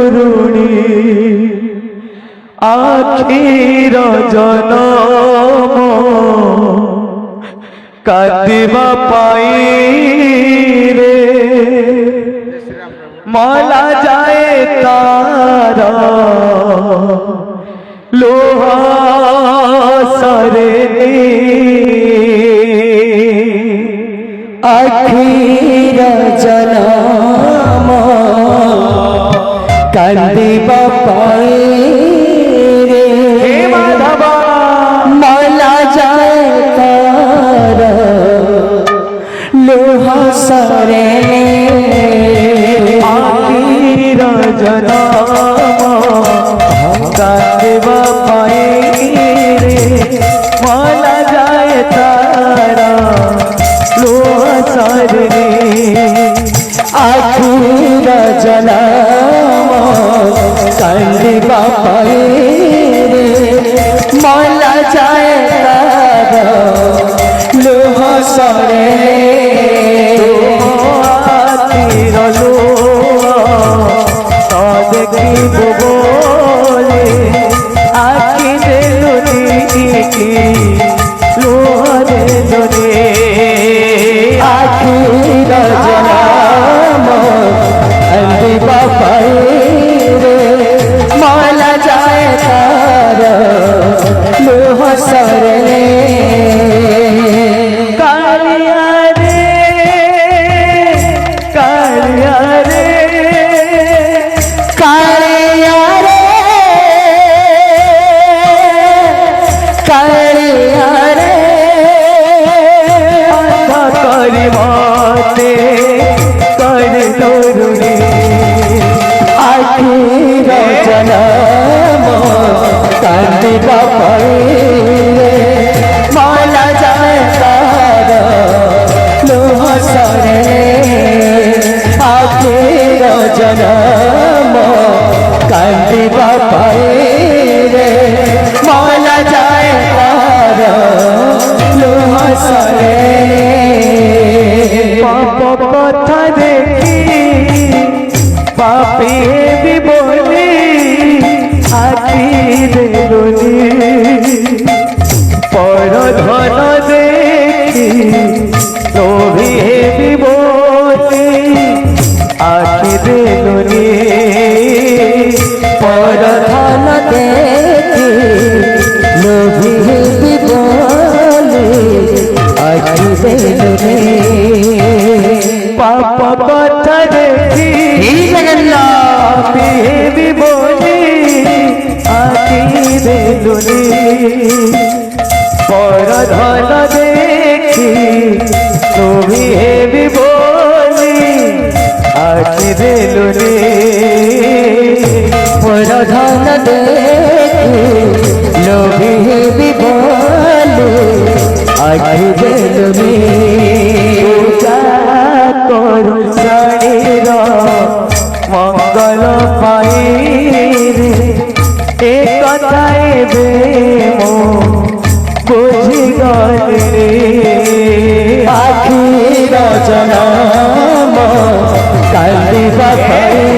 তরুণী আখির জনম কাঁদিবা পাই রে মলা যায় তার লোহা সরে আখির জনম কান্দিবা পাই রে মাধবা মলা যায় তার লোহা সরে আখির জনম কাঁদিবা পাই রে মলা যায় তারা লোহা সরে আখির জনম কান্দিবা পাই রে মলা যায় তার লোহা সরে আখির লোহা দেখিব বলে আখি দেলুনি লোহা দেলুনি আখির জনম কান্দিবা পাই রে মলা যায় তার লোহা সরে কালিয়া রে কালিয়া রে কালিয়া রে কালিয়া রে করি মতে করি তরুণী আখির জনম কান্দিবা পাই রে মলা যায় তার লোহা সরে আখির জনম কান্দিবা পাই রে মলা যায় তার লোহা সরে পাপ কথা দেখি পাপে বিবলি আখি দেলুনি পর ধন দেখি লোভি বিবলি আখি দেলুনি পর ধন দেখি লোভী বিবলি আখি দেলুনি পাপ কথা দেখি পাপে বিবলি আখি দেলুনি পর ধন দেখি তুমি হেবি বলি আখি দেলুনি পর ধন দেখি লোভী বিবলি আখি দেলুনি করু শরীর মঙ্গল পাই রে এ কথায় বে বুঝি গলে আখির জনম কান্দিবা পাই